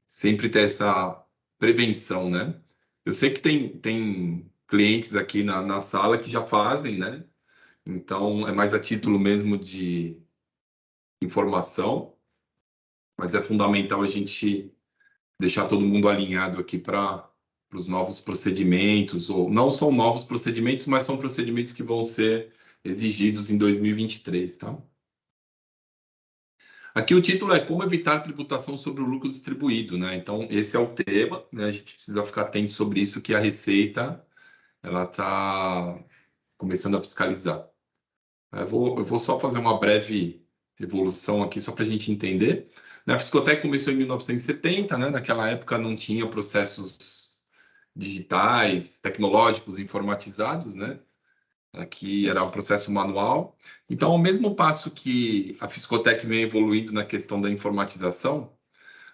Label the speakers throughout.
Speaker 1: sempre ter essa prevenção, né? Eu sei que tem clientes aqui na sala que já fazem, né? Então, é mais a título mesmo de informação, mas é fundamental a gente deixar todo mundo alinhado aqui para os novos procedimentos, ou não são novos procedimentos, mas são procedimentos que vão ser exigidos em 2023, tá? Aqui o título é Como evitar tributação sobre o lucro distribuído, né? Então, esse é o tema, né? A gente precisa ficar atento sobre isso, que a Receita, ela está começando a fiscalizar. Eu vou só fazer uma breve evolução aqui, só para a gente entender. A Fiscotec começou em 1970, né? Naquela época não tinha processos digitais, tecnológicos, informatizados, né? Aqui era um processo manual. Então, ao mesmo passo que a Fiscotec vem evoluindo na questão da informatização,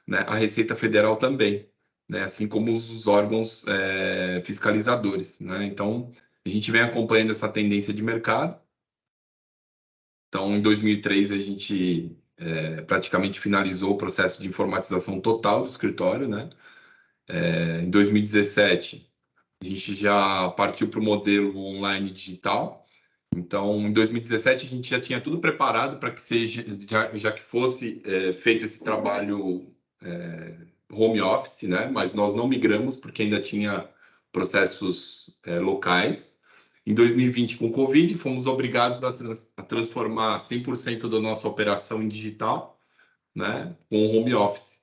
Speaker 1: né, a Receita Federal também, né? Assim como os órgãos fiscalizadores, né? Então, a gente vem acompanhando essa tendência de mercado. Então, em 2003, a gente praticamente finalizou o processo de informatização total do escritório, né? Em 2017, a gente já partiu para o modelo online digital. Então, em 2017, a gente já tinha tudo preparado para que seja, já que fosse feito esse trabalho home office, né? Mas nós não migramos porque ainda tinha processos locais. Em 2020, com o Covid, fomos obrigados a transformar 100% da nossa operação em digital, né? Com o home office.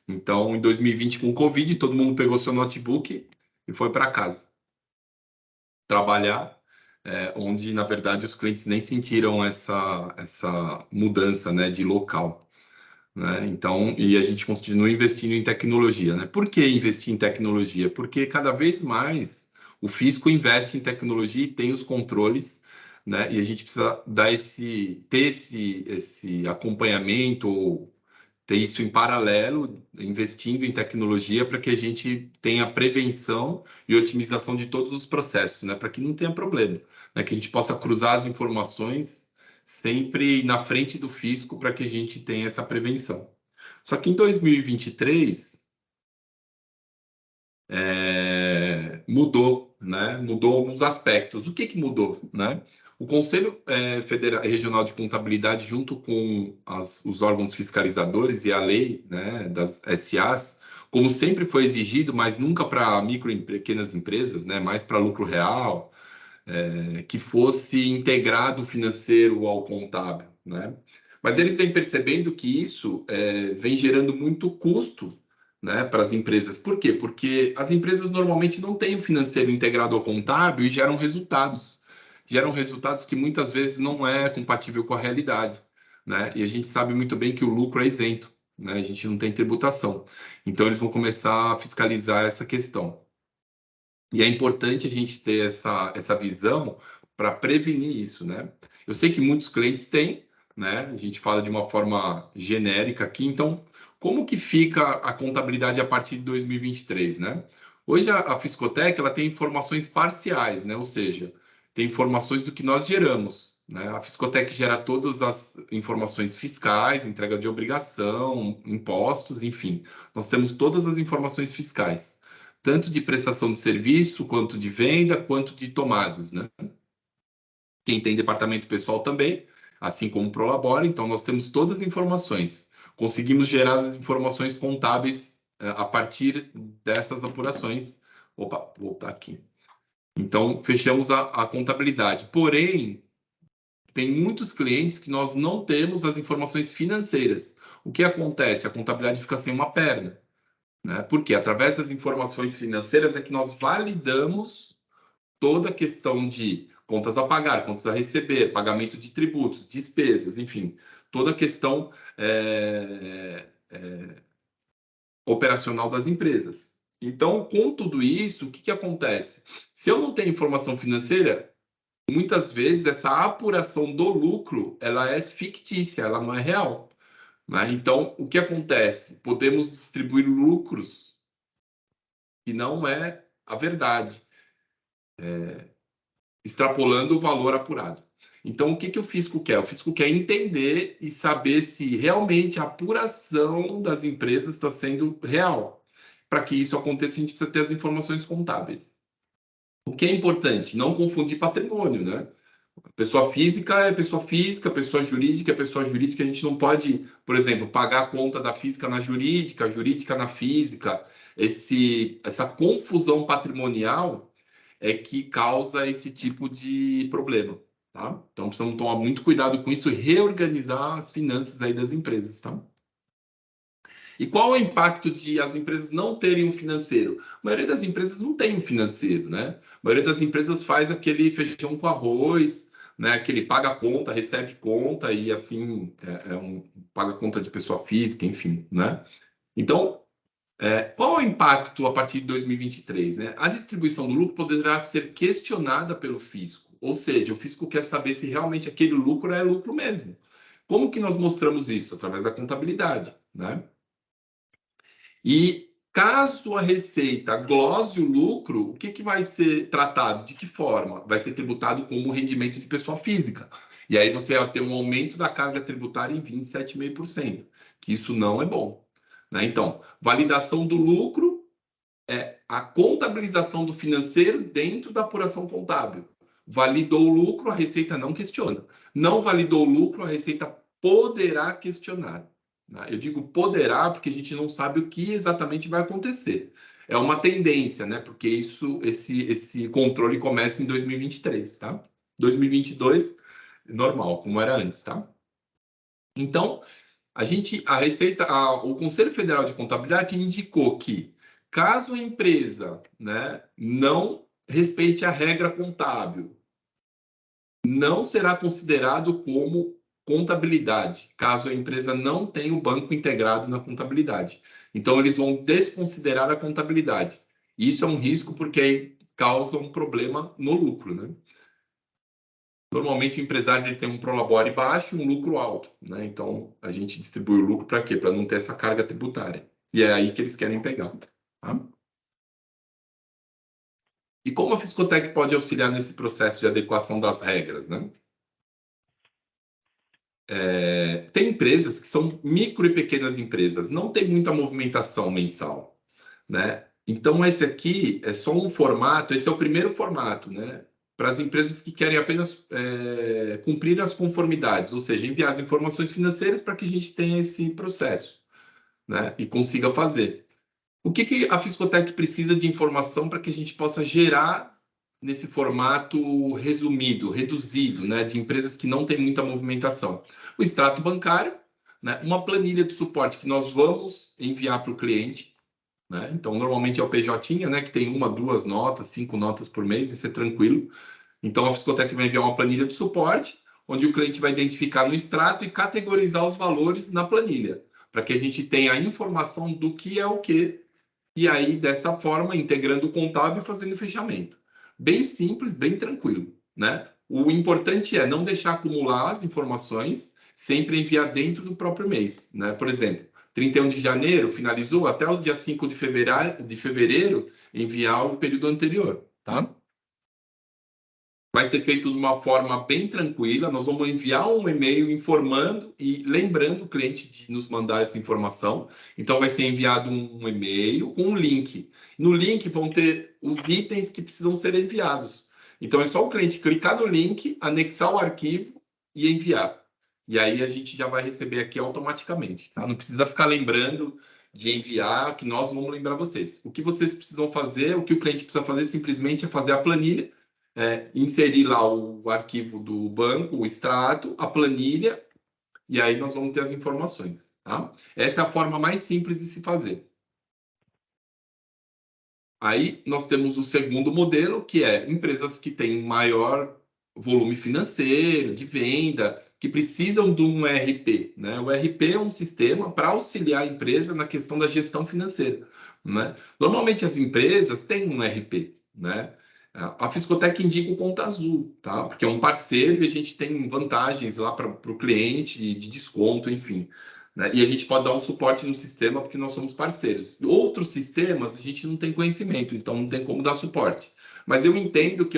Speaker 1: Então, em 2020, com o Covid, todo mundo pegou seu notebook e foi para casa trabalhar, onde, na verdade, os clientes nem sentiram essa mudança, né, de local. Né? Então, e a gente continua investindo em tecnologia, né? Por que investir em tecnologia? Porque cada vez mais o fisco investe em tecnologia e tem os controles, né? E a gente precisa ter esse acompanhamento, ou ter isso em paralelo, investindo em tecnologia para que a gente tenha prevenção e otimização de todos os processos, né? Para que não tenha problema, né? Que a gente possa cruzar as informações sempre na frente do fisco para que a gente tenha essa prevenção. Só que em 2023 mudou, né? Mudou alguns aspectos. O que mudou, né? O Conselho Federal Regional de Contabilidade, junto com os órgãos fiscalizadores e a lei, né, das SAs, como sempre foi exigido, mas nunca para micro e pequenas empresas, né, mais para lucro real, que fosse integrado o financeiro ao contábil, né? Mas eles vêm percebendo que isso vem gerando muito custo, né, para as empresas. Por quê? Porque as empresas normalmente não têm o financeiro integrado ao contábil e geram resultados. Geram resultados que muitas vezes não é compatível com a realidade, né? E a gente sabe muito bem que o lucro é isento, né? A gente não tem tributação. Então, eles vão começar a fiscalizar essa questão. E é importante a gente ter essa visão para prevenir isso, né? Eu sei que muitos clientes têm, né? A gente fala de uma forma genérica aqui, então, como que fica a contabilidade a partir de 2023, né? Hoje a Fiscotec, ela tem informações parciais, né? Ou seja, tem informações do que nós geramos, né? A Fiscotec gera todas as informações fiscais, entrega de obrigação, impostos, enfim. Nós temos todas as informações fiscais, tanto de prestação de serviço, quanto de venda, quanto de tomadas, né? Quem tem departamento pessoal também, assim como o Prolabora, então nós temos todas as informações. Conseguimos gerar as informações contábeis a partir dessas apurações. Opa, vou voltar aqui. Então, fechamos a contabilidade. Porém, tem muitos clientes que nós não temos as informações financeiras. O que acontece? A contabilidade fica sem uma perna, né? Porque através das informações financeiras é que nós validamos toda a questão de contas a pagar, contas a receber, pagamento de tributos, despesas, enfim, toda a questão operacional das empresas. Então, com tudo isso, o que acontece? Se eu não tenho informação financeira, muitas vezes essa apuração do lucro ela é fictícia, ela não é real, né? Então, o que acontece? Podemos distribuir lucros que não é a verdade, extrapolando o valor apurado. Então, o que, que o fisco quer? O fisco quer entender e saber se realmente a apuração das empresas está sendo real. Para que isso aconteça, a gente precisa ter as informações contábeis. O que é importante? Não confundir patrimônio, né? Pessoa física é pessoa física, pessoa jurídica é pessoa jurídica. A gente não pode, por exemplo, pagar a conta da física na jurídica, a jurídica na física. Essa confusão patrimonial é que causa esse tipo de problema, tá? Então, precisamos tomar muito cuidado com isso e reorganizar as finanças aí das empresas, tá? E qual é o impacto de as empresas não terem um financeiro? A maioria das empresas não tem um financeiro, né? A maioria das empresas faz aquele feijão com arroz, né? Aquele paga conta, recebe conta e assim paga conta de pessoa física, enfim, né? Então, qual é o impacto a partir de 2023, né? A distribuição do lucro poderá ser questionada pelo fisco, ou seja, o fisco quer saber se realmente aquele lucro é lucro mesmo. Como que nós mostramos isso? Através da contabilidade, né? E caso a receita glose o lucro, o que, que vai ser tratado? De que forma? Vai ser tributado como rendimento de pessoa física. E aí você vai ter um aumento da carga tributária em 27,5%, que isso não é bom, né? Então, validação do lucro é a contabilização do financeiro dentro da apuração contábil. Validou o lucro, a Receita não questiona. Não validou o lucro, a Receita poderá questionar. Eu digo poderá porque a gente não sabe o que exatamente vai acontecer. É uma tendência, né? Porque esse controle começa em 2023, tá? 2022, normal, como era antes, tá? Então, o Conselho Federal de Contabilidade indicou que, caso a empresa, né, não respeite a regra contábil, não será considerado como contabilidade, caso a empresa não tenha o banco integrado na contabilidade. Então, eles vão desconsiderar a contabilidade. Isso é um risco porque aí causa um problema no lucro, né? Normalmente o empresário ele tem um prolabore baixo e um lucro alto, né? Então a gente distribui o lucro para quê? Para não ter essa carga tributária. E é aí que eles querem pegar. Tá? E como a Fiscotec pode auxiliar nesse processo de adequação das regras, né? Tem empresas que são micro e pequenas empresas, não tem muita movimentação mensal, né? Então esse aqui é só um formato, esse é o primeiro formato, né? Para as empresas que querem apenas cumprir as conformidades, ou seja, enviar as informações financeiras para que a gente tenha esse processo, né? E consiga fazer. O que, que a Fiscotec precisa de informação para que a gente possa gerar nesse formato resumido, reduzido, né? De empresas que não têm muita movimentação? O extrato bancário, né? Uma planilha de suporte que nós vamos enviar para o cliente, né? Então, normalmente é o PJ, né? Que tem 1, 2 notas, 5 notas por mês, isso é tranquilo. Então, a Fiscotec vai enviar uma planilha de suporte, onde o cliente vai identificar no extrato e categorizar os valores na planilha, para que a gente tenha a informação do que é o que, e aí, dessa forma, integrando o contábil e fazendo o fechamento. Bem simples, bem tranquilo, né? O importante é não deixar acumular as informações, sempre enviar dentro do próprio mês, né? Por exemplo, 31 de janeiro, finalizou, até o dia 5 de fevereiro enviar o período anterior, tá? Vai ser feito de uma forma bem tranquila. Nós vamos enviar um e-mail informando e lembrando o cliente de nos mandar essa informação. Então, vai ser enviado um e-mail com um link. No link vão ter os itens que precisam ser enviados. Então, é só o cliente clicar no link, anexar o arquivo e enviar. E aí a gente já vai receber aqui automaticamente, tá? Não precisa ficar lembrando de enviar, que nós vamos lembrar vocês. O que vocês precisam fazer, o que o cliente precisa fazer simplesmente é fazer a planilha, inserir lá o arquivo do banco, o extrato, a planilha, e aí nós vamos ter as informações, tá? Essa é a forma mais simples de se fazer. Aí nós temos o segundo modelo, que é empresas que têm maior volume financeiro, de venda, que precisam de um ERP, né? O ERP é um sistema para auxiliar a empresa na questão da gestão financeira, né? Normalmente as empresas têm um ERP, né? A Fiscotec indica o Conta Azul, tá? Porque é um parceiro e a gente tem vantagens lá para o cliente de desconto, enfim, né? E a gente pode dar um suporte no sistema porque nós somos parceiros. Outros sistemas a gente não tem conhecimento, então não tem como dar suporte. Mas eu entendo que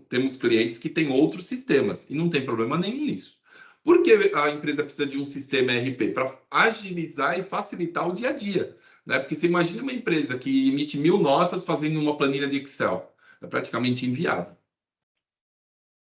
Speaker 1: temos clientes que têm outros sistemas e não tem problema nenhum nisso. Por que a empresa precisa de um sistema ERP? Para agilizar e facilitar o dia a dia, né? Porque você imagina uma empresa que emite 1000 notas fazendo uma planilha de Excel. É praticamente inviável.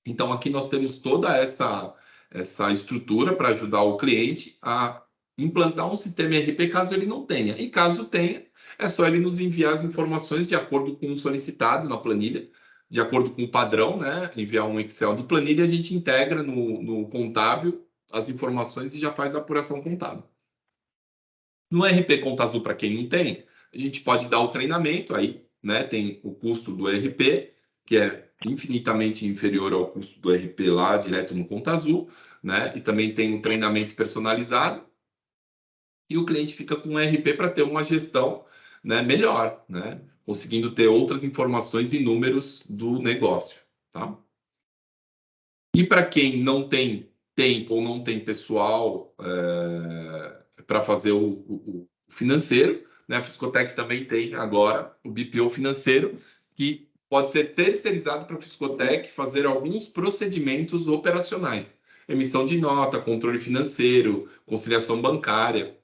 Speaker 1: Então, aqui nós temos toda essa estrutura para ajudar o cliente a implantar um sistema ERP caso ele não tenha. E caso tenha, é só ele nos enviar as informações de acordo com o solicitado na planilha, de acordo com o padrão, né? Enviar um Excel de planilha, a gente integra no contábil as informações e já faz a apuração contábil. No ERP Conta Azul, para quem não tem, a gente pode dar o treinamento aí, né? Tem o custo do ERP, que é infinitamente inferior ao custo do ERP lá, direto no Conta Azul, né? E também tem um treinamento personalizado, e o cliente fica com o ERP para ter uma gestão, né, melhor, né? Conseguindo ter outras informações e números do negócio, tá? E para quem não tem tempo ou não tem pessoal para fazer o financeiro, né? A Fiscotec também tem agora o BPO financeiro, que pode ser terceirizado para a Fiscotec fazer alguns procedimentos operacionais. Emissão de nota, controle financeiro, conciliação bancária.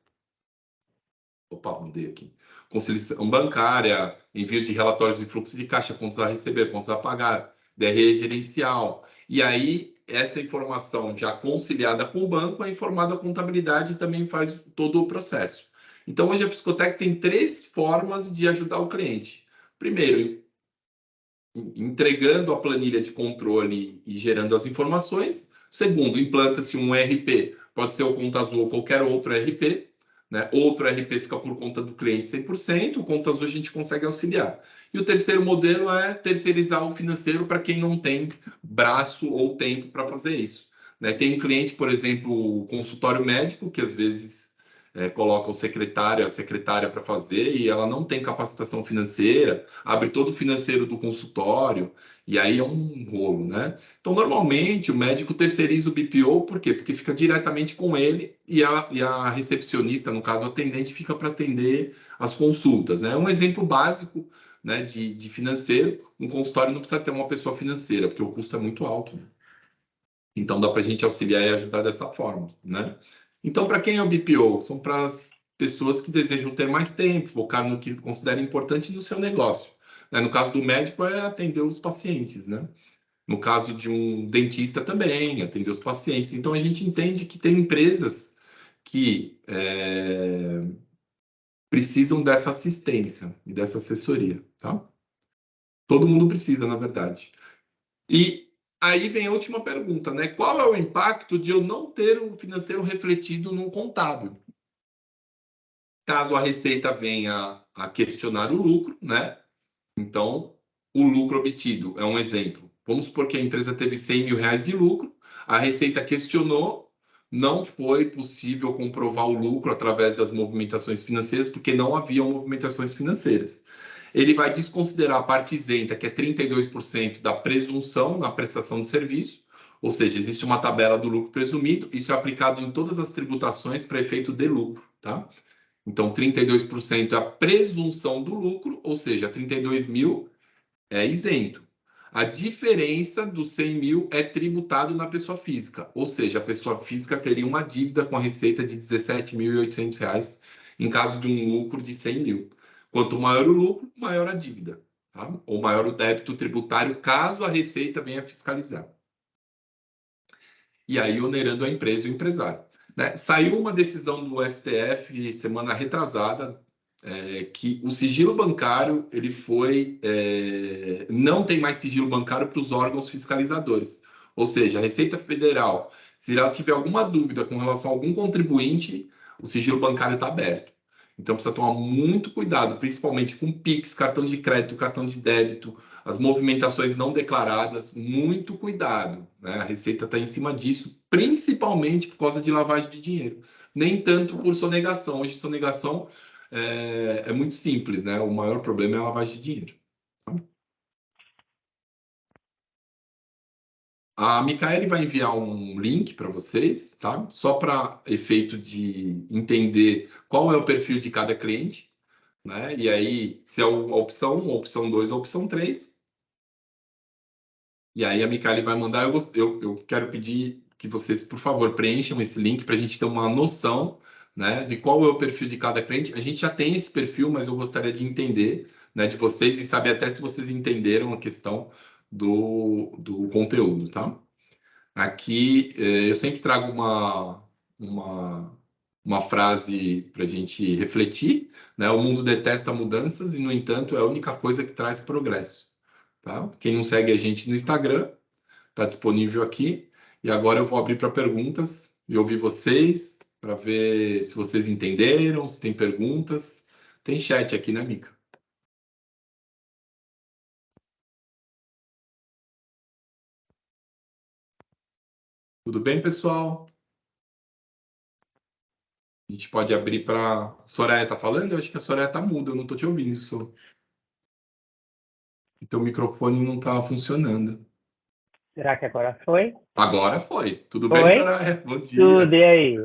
Speaker 1: Opa, mudei aqui. Conciliação bancária, envio de relatórios de fluxo de caixa, contas a receber, contas a pagar, DRE gerencial. E aí, essa informação já conciliada com o banco é informada à contabilidade e também faz todo o processo. Então, hoje a Fiscotec tem 3 formas de ajudar o cliente. Primeiro, entregando a planilha de controle e gerando as informações. Segundo, implanta-se um ERP, pode ser o Conta Azul ou qualquer outro ERP, né? Outro ERP fica por conta do cliente 100%, o Conta Azul a gente consegue auxiliar. E o terceiro modelo é terceirizar o financeiro para quem não tem braço ou tempo para fazer isso, né? Tem um cliente, por exemplo, o consultório médico, que às vezes coloca o secretário, a secretária para fazer, e ela não tem capacitação financeira, abre todo o financeiro do consultório, e aí é um rolo, né? Então, normalmente, o médico terceiriza o BPO, por quê? Porque fica diretamente com ele, e a recepcionista, no caso, o atendente, fica para atender as consultas, né? Um exemplo básico, né, de financeiro, um consultório não precisa ter uma pessoa financeira, porque o custo é muito alto, né? Então, dá para a gente auxiliar e ajudar dessa forma, né? Então, para quem é o BPO? São para as pessoas que desejam ter mais tempo, focar no que considera importante no seu negócio, né? No caso do médico, é atender os pacientes, né? No caso de um dentista também, atender os pacientes. Então, a gente entende que tem empresas que precisam dessa assistência e dessa assessoria, tá? Todo mundo precisa, na verdade. E aí vem a última pergunta, né? Qual é o impacto de eu não ter o financeiro refletido no contábil? Caso a Receita venha a questionar o lucro, né? Então, o lucro obtido é um exemplo. Vamos supor que a empresa teve 100 mil reais de lucro, a Receita questionou, não foi possível comprovar o lucro através das movimentações financeiras, porque não haviam movimentações financeiras. Ele vai desconsiderar a parte isenta, que é 32% da presunção na prestação de serviço, ou seja, existe uma tabela do lucro presumido, isso é aplicado em todas as tributações para efeito de lucro, tá? Então, 32% é a presunção do lucro, ou seja, 32 mil é isento. A diferença dos 100 mil é tributado na pessoa física, ou seja, a pessoa física teria uma dívida com a Receita de R$ 17.800 em caso de um lucro de 100 mil. Quanto maior o lucro, maior a dívida, tá? Ou maior o débito tributário, caso a Receita venha fiscalizar. E aí onerando a empresa e o empresário, né? Saiu uma decisão do STF semana retrasada, que o sigilo bancário ele foi não tem mais sigilo bancário para os órgãos fiscalizadores, ou seja, a Receita Federal, se ela tiver alguma dúvida com relação a algum contribuinte, o sigilo bancário está aberto. Então precisa tomar muito cuidado, principalmente com Pix, cartão de crédito, cartão de débito, as movimentações não declaradas, muito cuidado, né? A Receita está em cima disso, principalmente por causa de lavagem de dinheiro, nem tanto por sonegação. Hoje, sonegação é muito simples, né? O maior problema é a lavagem de dinheiro. A Micaele vai enviar um link para vocês, tá? Só para efeito de entender qual é o perfil de cada cliente, né? E aí, se é a opção 1, a opção 2, a opção 3. E aí a Micaele vai mandar. Eu quero pedir que vocês, por favor, preencham esse link para a gente ter uma noção, né, de qual é o perfil de cada cliente. A gente já tem esse perfil, mas eu gostaria de entender, né, de vocês e saber até se vocês entenderam a questão do conteúdo, tá? Aqui eu sempre trago uma frase para a gente refletir, né? O mundo detesta mudanças e, no entanto, é a única coisa que traz progresso, tá? Quem não segue a gente no Instagram, está disponível aqui. E agora eu vou abrir para perguntas e ouvir vocês para ver se vocês entenderam, se tem perguntas. Tem chat aqui, né, Mica? Tudo bem, pessoal? A gente pode abrir para. Soraya tá falando? Eu acho que a Soraya tá muda, eu não tô te ouvindo. Então o microfone não tá funcionando.
Speaker 2: Será que agora foi?
Speaker 1: Agora foi. Tudo bem,
Speaker 2: Foi?
Speaker 1: Soraya? Bom
Speaker 2: Tudo,
Speaker 1: dia.
Speaker 2: e aí?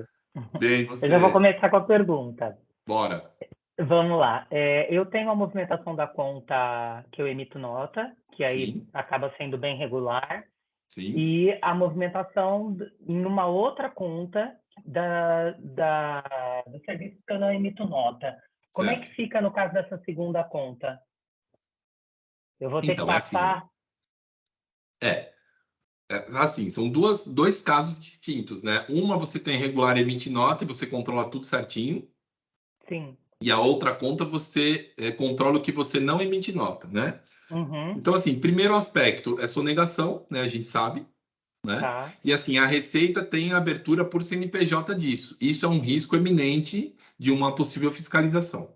Speaker 1: Bem,
Speaker 2: Eu já vou
Speaker 1: você?
Speaker 2: começar com a pergunta.
Speaker 1: Bora.
Speaker 2: Vamos lá. Eu tenho a movimentação da conta que eu emito nota, que aí
Speaker 1: Sim,
Speaker 2: acaba sendo bem regular,
Speaker 1: sim.
Speaker 2: e a movimentação numa outra conta do serviço que eu não emito nota. Como é
Speaker 1: Certo.
Speaker 2: que fica no caso dessa segunda conta? Eu vou ter que
Speaker 1: Então, é assim, ó.
Speaker 2: passar?
Speaker 1: É, assim, são dois casos distintos, né? Uma você tem regular e emite nota e você controla tudo certinho.
Speaker 2: Sim.
Speaker 1: E a outra conta você controla o que você não emite nota, né?
Speaker 2: Uhum.
Speaker 1: Então, assim, primeiro aspecto é sonegação, né? A gente sabe, né?
Speaker 2: Tá.
Speaker 1: E assim, a Receita tem a abertura por CNPJ disso. Isso é um risco eminente de uma possível fiscalização.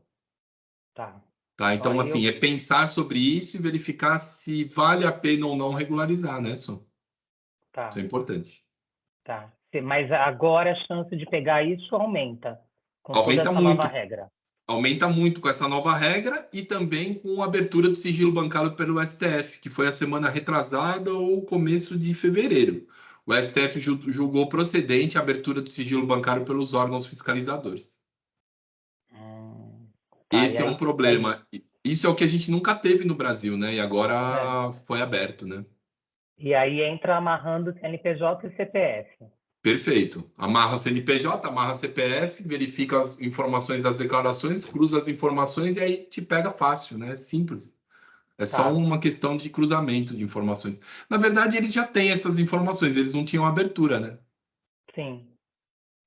Speaker 2: Tá.
Speaker 1: Tá?
Speaker 2: Ó,
Speaker 1: Então, assim, é pensar sobre isso e verificar se vale a pena ou não regularizar, né, Só? Isso é
Speaker 2: Tá.
Speaker 1: importante.
Speaker 2: Tá. Mas agora a chance de pegar isso aumenta com toda
Speaker 1: Aumenta
Speaker 2: essa nova
Speaker 1: muito.
Speaker 2: regra.
Speaker 1: Aumenta muito com essa nova regra e também com a abertura do sigilo bancário pelo STF, que foi a semana retrasada ou começo de fevereiro. O STF julgou procedente a abertura do sigilo bancário pelos órgãos fiscalizadores.
Speaker 2: Tá.
Speaker 1: Esse é um problema. Isso é o que a gente nunca teve no Brasil, né? E
Speaker 2: É.
Speaker 1: agora foi aberto, né?
Speaker 2: E aí entra amarrando CNPJ e CPF.
Speaker 1: Perfeito. Amarra o CNPJ, amarra CPF, verifica as informações das declarações, cruza as informações e aí te pega fácil, né? É simples. É só
Speaker 2: Tá.
Speaker 1: uma questão de cruzamento de informações. Na verdade, eles já têm essas informações, eles não tinham abertura, né?
Speaker 2: Sim.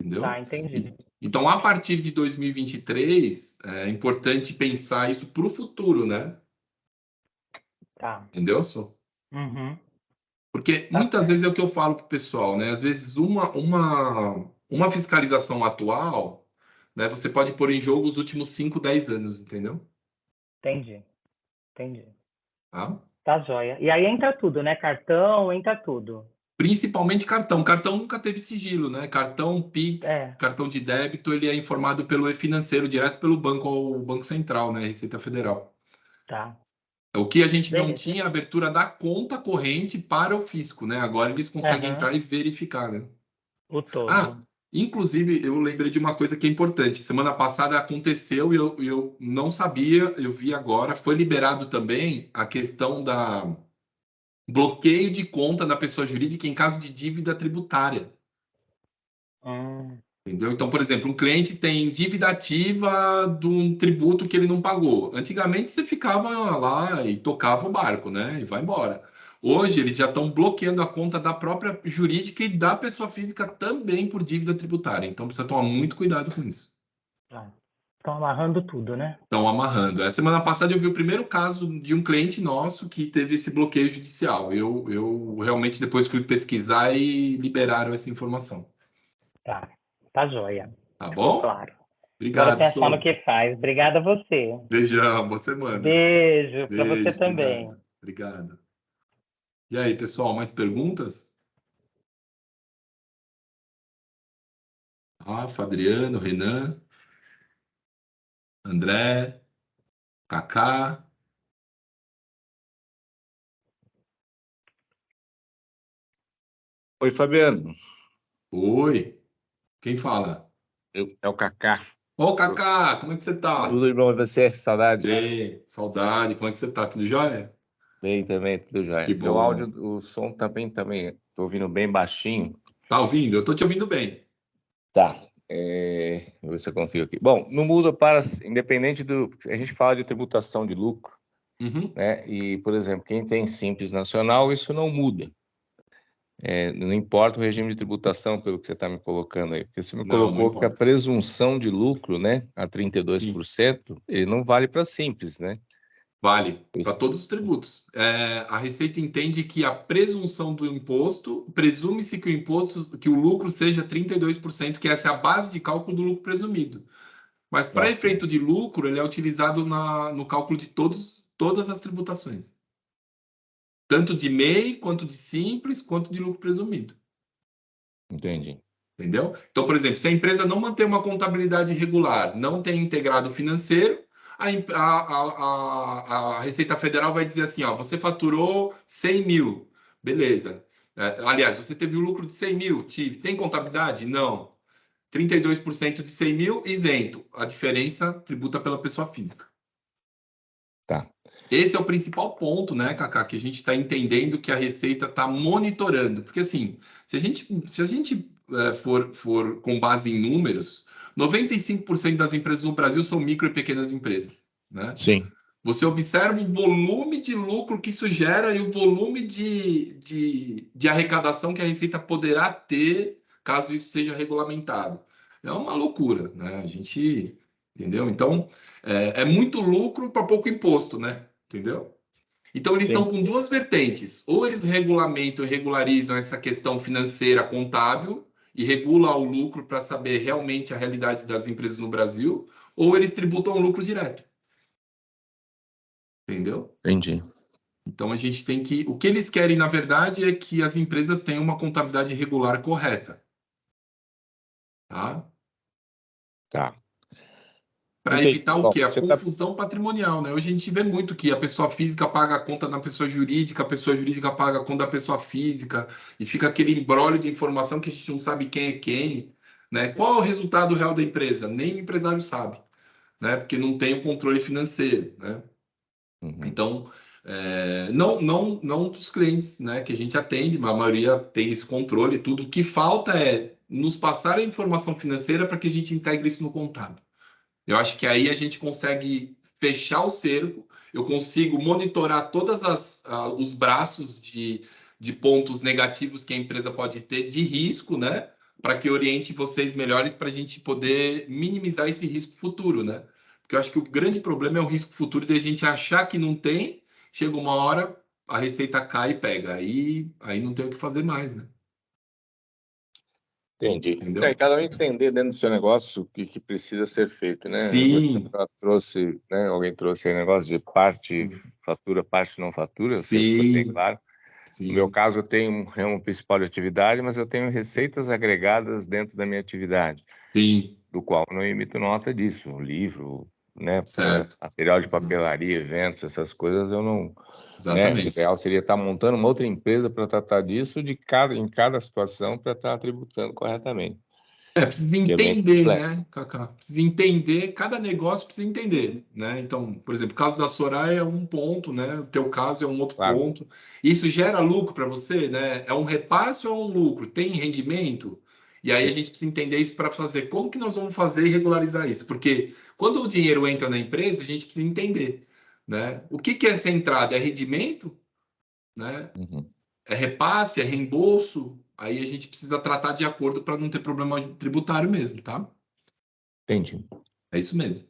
Speaker 1: Entendeu?
Speaker 2: Tá, entendi.
Speaker 1: Então, a partir de 2023, é importante pensar isso para o futuro, né?
Speaker 2: Tá.
Speaker 1: Entendeu, Sô?
Speaker 2: Uhum.
Speaker 1: Porque
Speaker 2: Tá
Speaker 1: muitas vezes
Speaker 2: certo.
Speaker 1: é o que eu falo para o pessoal, né? Às vezes uma fiscalização atual, né? Você pode pôr em jogo os últimos 5, 10 anos, entendeu?
Speaker 2: Entendi. Entendi.
Speaker 1: Tá?
Speaker 2: Tá joia. E aí entra tudo, né? Cartão, entra tudo.
Speaker 1: Principalmente cartão. Cartão nunca teve sigilo, né? Cartão, Pix,
Speaker 2: É.
Speaker 1: cartão de débito, ele é informado pelo e-financeiro, direto pelo banco, ao Banco Central, né? Receita Federal.
Speaker 2: Tá.
Speaker 1: O que a gente não
Speaker 2: Beleza.
Speaker 1: tinha é a abertura da conta corrente para o fisco, né? Agora eles conseguem
Speaker 2: Aham.
Speaker 1: entrar e verificar, né?
Speaker 2: O
Speaker 1: Ah,
Speaker 2: todo.
Speaker 1: inclusive, eu lembrei de uma coisa que é importante. Semana passada aconteceu e eu não sabia, eu vi agora, foi liberado também a questão da bloqueio de conta da pessoa jurídica em caso de dívida tributária.
Speaker 2: Hum.
Speaker 1: Entendeu? Então, por exemplo, um cliente tem dívida ativa de um tributo que ele não pagou. Antigamente você ficava lá e tocava o barco, né? E vai embora. Hoje eles já estão bloqueando a conta da própria jurídica e da pessoa física também por dívida tributária. Então precisa tomar muito cuidado com isso.
Speaker 2: Tá. Estão amarrando tudo, né?
Speaker 1: Estão amarrando. A semana passada eu vi o primeiro caso de um cliente nosso que teve esse bloqueio judicial. Eu realmente depois fui pesquisar e liberaram essa informação.
Speaker 2: Tá. Tá joia.
Speaker 1: Tá
Speaker 2: Ficou
Speaker 1: bom?
Speaker 2: claro. Bora
Speaker 1: Obrigado,
Speaker 2: pensar no
Speaker 1: Sou.
Speaker 2: que faz. Obrigada a você.
Speaker 1: Beijão, boa semana.
Speaker 2: Beijo para você
Speaker 1: Beijo,
Speaker 2: também.
Speaker 1: obrigado. Obrigado. E aí, pessoal, mais perguntas? Rafa, Adriano, Renan, André, Kaká.
Speaker 3: Oi, Fabiano.
Speaker 1: Oi, quem fala?
Speaker 3: É o Kaká.
Speaker 1: Ô, Kaká, como é que você tá?
Speaker 3: Tudo bom e você? Saudades.
Speaker 1: Bem, saudade, como é que você tá? Tudo jóia?
Speaker 3: Bem, também, tudo jóia.
Speaker 1: Que
Speaker 3: Meu
Speaker 1: bom.
Speaker 3: áudio, o som também, tô ouvindo bem baixinho.
Speaker 1: Tá ouvindo? Eu tô te ouvindo bem.
Speaker 3: Tá. Vou ver se eu consigo aqui. Bom, não muda para, independente do... A gente fala de tributação de lucro,
Speaker 1: Uhum.
Speaker 3: né? E, por exemplo, quem tem Simples Nacional, isso não muda. Não importa o regime de tributação, pelo que você está me colocando aí. Porque você me
Speaker 1: Não
Speaker 3: colocou que a
Speaker 1: importa.
Speaker 3: presunção de lucro, né, a
Speaker 1: Sim.
Speaker 3: 32%, ele não vale para Simples, né?
Speaker 1: Vale para
Speaker 3: Isso.
Speaker 1: todos os tributos. A Receita entende que a presunção do imposto, presume-se que o imposto, que o lucro seja 32%, que essa é a base de cálculo do lucro presumido. Mas para
Speaker 3: Ok.
Speaker 1: efeito de lucro, ele é utilizado no cálculo de todas as tributações. Tanto de MEI, quanto de simples, quanto de lucro presumido.
Speaker 3: Entendi.
Speaker 1: Entendeu? Então, por exemplo, se a empresa não mantém uma contabilidade regular, não tem integrado financeiro, a Receita Federal vai dizer assim, ó, você faturou 100 mil, beleza. Aliás, você teve o lucro de 100 mil, tive. Tem contabilidade? Não. 32% de 100 mil, isento. A diferença tributa pela pessoa física.
Speaker 3: Tá.
Speaker 1: Esse é o principal ponto, né, Cacá, que a gente está entendendo que a Receita está monitorando. Porque, assim, se a gente for com base em números, 95% das empresas no Brasil são micro e pequenas empresas, né?
Speaker 3: Sim.
Speaker 1: Você observa o volume de lucro que isso gera e o volume de arrecadação que a Receita poderá ter caso isso seja regulamentado. É uma loucura, né? A gente... Entendeu? Então, é muito lucro para pouco imposto, né? Entendeu? Então, eles estão
Speaker 3: Sim.
Speaker 1: com duas vertentes. Ou eles regulamentam e regularizam essa questão financeira contábil e regulam o lucro para saber realmente a realidade das empresas no Brasil, ou eles tributam o lucro direto. Entendeu?
Speaker 3: Entendi.
Speaker 1: Então, a gente tem que... O que eles querem, na verdade, é que as empresas tenham uma contabilidade regular correta. Tá?
Speaker 3: Tá.
Speaker 1: Para
Speaker 3: Entendi.
Speaker 1: evitar o
Speaker 3: Bom,
Speaker 1: quê? A
Speaker 3: você tá...
Speaker 1: confusão patrimonial, né? Hoje a gente vê muito que a pessoa física paga a conta da pessoa jurídica, a pessoa jurídica paga a conta da pessoa física, e fica aquele imbróglio de informação que a gente não sabe quem é quem, né? Qual é o resultado real da empresa? Nem o empresário sabe, né? Porque não tem o controle financeiro, né?
Speaker 3: Uhum.
Speaker 1: Então, não dos clientes, né, que a gente atende, mas a maioria tem esse controle e tudo. O que falta é nos passar a informação financeira para que a gente integre isso no contábil. Eu acho que aí a gente consegue fechar o cerco, eu consigo monitorar os braços de pontos negativos que a empresa pode ter de risco, né? Para que oriente vocês melhores para a gente poder minimizar esse risco futuro, né? Porque eu acho que o grande problema é o risco futuro de a gente achar que não tem, chega uma hora, a receita cai e pega. Aí não tem o que fazer mais, né?
Speaker 3: Entendi.
Speaker 1: Entendeu?
Speaker 3: Cada um entender dentro do seu negócio o que precisa ser feito, né?
Speaker 1: Sim,
Speaker 3: Ela trouxe, né? Alguém trouxe aí negócio de parte fatura, parte não fatura, sempre foi bem
Speaker 1: sim,
Speaker 3: claro. No meu
Speaker 1: sim,
Speaker 3: caso, eu tenho um ramo principal de atividade, mas eu tenho receitas agregadas dentro da minha atividade,
Speaker 1: sim,
Speaker 3: do qual eu não emito nota disso. O livro, né?
Speaker 1: certo.
Speaker 3: Material de
Speaker 1: Sim.
Speaker 3: papelaria, eventos, essas coisas eu não, né? O
Speaker 1: Exatamente.
Speaker 3: ideal seria estar montando uma outra empresa para tratar disso em cada situação para estar tributando corretamente.
Speaker 1: Precisa
Speaker 3: Que é bem
Speaker 1: entender,
Speaker 3: complexo.
Speaker 1: né, Cacá? Precisa entender, cada negócio precisa entender, né? Então, por exemplo, o caso da Soraya é um ponto, né? O teu caso é um outro
Speaker 3: Claro.
Speaker 1: ponto. Isso gera lucro para você, né? É um repasse ou é um lucro? Tem rendimento? E aí a gente precisa entender isso para fazer. Como que nós vamos fazer e regularizar isso? Porque quando o dinheiro entra na empresa, a gente precisa entender, né? O que que é essa entrada? É rendimento, né?
Speaker 3: Uhum.
Speaker 1: É repasse, é reembolso, aí a gente precisa tratar de acordo para não ter problema tributário mesmo, tá?
Speaker 3: Entendi.
Speaker 1: É isso mesmo.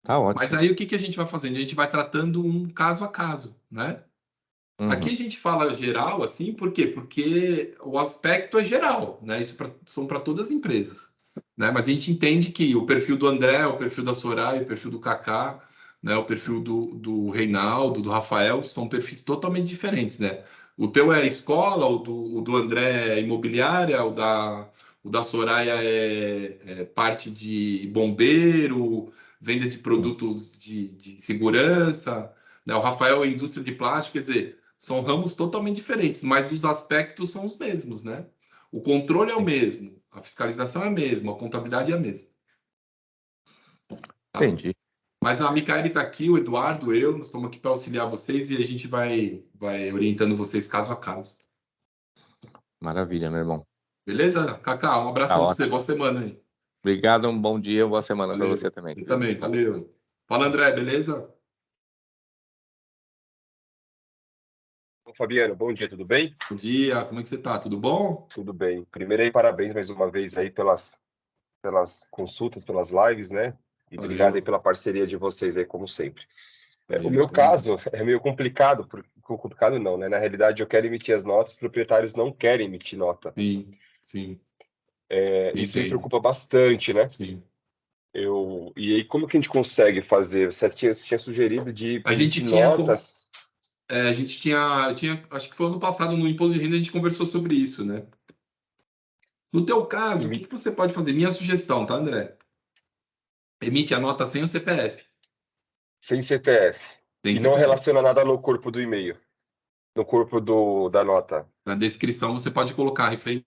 Speaker 3: Tá
Speaker 1: Mas
Speaker 3: ótimo.
Speaker 1: aí o que que a gente vai fazendo? A gente vai tratando um caso a caso, né? Aqui a
Speaker 3: Uhum.
Speaker 1: gente fala geral, assim, por quê? Porque o aspecto é geral, né? Isso são para todas as empresas, né? Mas a gente entende que o perfil do André, o perfil da Soraya, o perfil do Kaká, né? O perfil do Reinaldo, do Rafael, são perfis totalmente diferentes, né? O teu é escola, o do André é imobiliária, o da Soraya é parte de bombeiro, venda de
Speaker 3: Sim.
Speaker 1: produtos de segurança, né? O Rafael é indústria de plástico, quer dizer, são ramos totalmente diferentes, mas os aspectos são os mesmos, né? O controle é o mesmo, a fiscalização é a mesma, a contabilidade é a mesma. Tá?
Speaker 3: Entendi.
Speaker 1: Mas a Micaele está aqui, o Eduardo, eu, nós estamos aqui para auxiliar vocês e a gente vai orientando vocês caso a caso.
Speaker 3: Maravilha, meu irmão.
Speaker 1: Beleza? Cacá, um abração
Speaker 3: Tá
Speaker 1: para você,
Speaker 3: ótimo.
Speaker 1: boa semana aí.
Speaker 3: Obrigado, um bom dia, boa semana para
Speaker 1: Valeu.
Speaker 3: você também.
Speaker 1: Eu também, valeu. Fala, André, beleza?
Speaker 4: Fabiano, bom dia, tudo bem?
Speaker 1: Bom dia, como é que você tá? Tudo bom?
Speaker 4: Tudo bem. Primeiro aí, parabéns mais uma vez aí pelas consultas, pelas lives, né? E
Speaker 1: Valeu.
Speaker 4: obrigado aí pela parceria de vocês aí, como sempre.
Speaker 1: Valeu,
Speaker 4: O meu
Speaker 1: tamo
Speaker 4: caso é meio complicado, complicado não, né? Na realidade, eu quero emitir as notas, os proprietários não querem emitir nota.
Speaker 1: Sim, sim.
Speaker 4: Isso me
Speaker 1: Entendo.
Speaker 4: preocupa bastante, né?
Speaker 1: Sim.
Speaker 4: E aí, como que a gente consegue fazer? Você tinha sugerido de
Speaker 1: A gente
Speaker 4: emitir
Speaker 1: tinha
Speaker 4: notas.
Speaker 1: a gente tinha, acho que foi ano passado, no Imposto de Renda, a gente conversou sobre isso, né? No teu caso, o que você pode fazer? Minha sugestão, tá, André? Emite a nota sem o CPF.
Speaker 4: Sem CPF.
Speaker 1: Sem
Speaker 4: E não
Speaker 1: CPF.
Speaker 4: relaciona nada no corpo do e-mail, no corpo da nota.
Speaker 1: Na descrição você pode colocar referente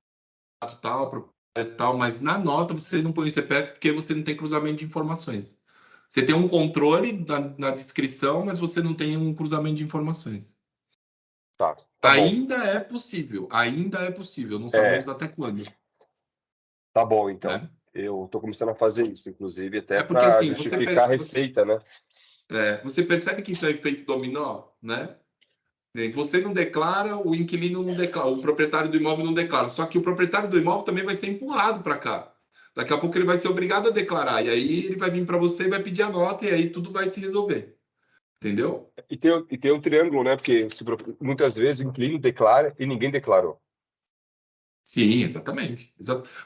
Speaker 1: a tal, proprietário tal, mas na nota você não põe o CPF porque você não tem cruzamento de informações. Você tem um controle na descrição, mas você não tem um cruzamento de informações.
Speaker 4: Tá bom.
Speaker 1: Ainda é possível, não sabemos até quando.
Speaker 4: Tá bom, então.
Speaker 1: Né?
Speaker 4: Eu estou começando a fazer isso, inclusive, até
Speaker 1: porque
Speaker 4: para
Speaker 1: assim,
Speaker 4: justificar a receita, né?
Speaker 1: Você percebe que isso é efeito dominó, né? Você não declara, o inquilino não declara, o proprietário do imóvel não declara. Só que o proprietário do imóvel também vai ser empurrado para cá. Daqui a pouco ele vai ser obrigado a declarar. E aí ele vai vir para você e vai pedir a nota, e aí tudo vai se resolver. Entendeu?
Speaker 4: E tem um triângulo, né? Porque muitas vezes o inquilino declara e ninguém declarou.
Speaker 1: Sim, exatamente.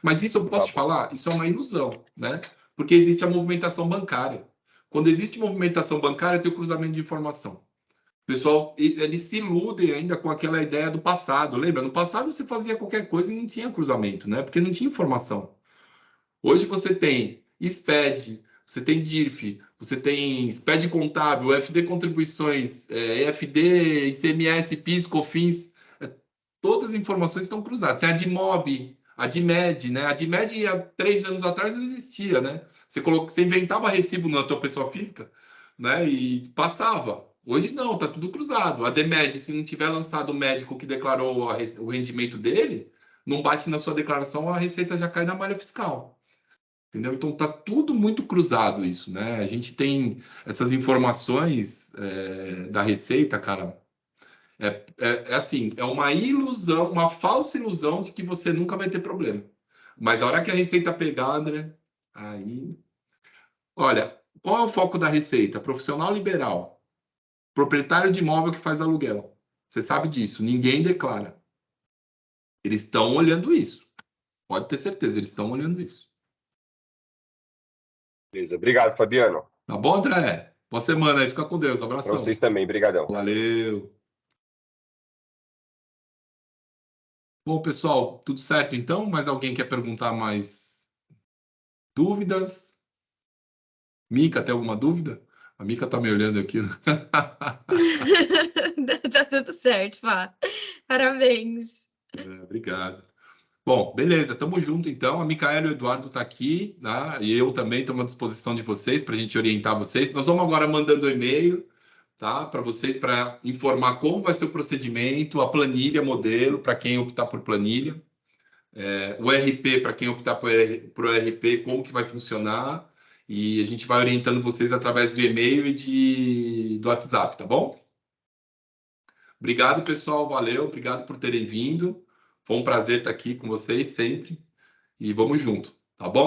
Speaker 1: Mas isso eu posso te
Speaker 4: Tá bom.
Speaker 1: falar, isso é uma ilusão, né? Porque existe a movimentação bancária. Quando existe movimentação bancária, tem o cruzamento de informação. O pessoal, eles se iludem ainda com aquela ideia do passado. Lembra? No passado você fazia qualquer coisa e não tinha cruzamento, né? Porque não tinha informação. Hoje você tem SPED, você tem DIRF, você tem SPED contábil, EFD contribuições, EFD, ICMS, PIS, COFINS, todas as informações estão cruzadas. Tem a DIMOB, a DIMED, né? A DIMED há 3 anos atrás não existia, né? Você inventava recibo na tua pessoa física, né? E passava. Hoje não, tá tudo cruzado. A DEMED, se não tiver lançado o médico que declarou o rendimento dele, não bate na sua declaração, a receita já cai na malha fiscal. Entendeu? Então tá tudo muito cruzado isso, né? A gente tem essas informações da receita, cara. Assim, é uma ilusão, uma falsa ilusão de que você nunca vai ter problema. Mas a hora que a receita pegar, André, aí. Olha, qual é o foco da receita? Profissional liberal. Proprietário de imóvel que faz aluguel. Você sabe disso, ninguém declara. Eles estão olhando isso. Pode ter certeza, eles estão olhando isso.
Speaker 4: Beleza. Obrigado, Fabiano.
Speaker 1: Tá bom, André? Boa semana aí, fica com Deus.
Speaker 4: Para
Speaker 1: Abração.
Speaker 4: vocês também. Obrigadão.
Speaker 1: Valeu. Bom, pessoal, tudo certo então? Mais alguém quer perguntar mais dúvidas? Mica, tem alguma dúvida? A Mica tá me olhando aqui.
Speaker 5: Tá tudo certo, Fá. Parabéns.
Speaker 1: Obrigado. Bom, beleza, tamo junto então. A Micaela e o Eduardo tá aqui, né? E eu também estou à disposição de vocês para a gente orientar vocês. Nós vamos agora mandando e-mail, tá? Para vocês, para informar como vai ser o procedimento, a planilha, modelo, para quem optar por planilha. O RP, para quem optar por RP, como que vai funcionar. E a gente vai orientando vocês através do e-mail e do WhatsApp, tá bom? Obrigado, pessoal. Valeu. Obrigado por terem vindo. Foi um prazer estar aqui com vocês sempre. E vamos junto, tá bom?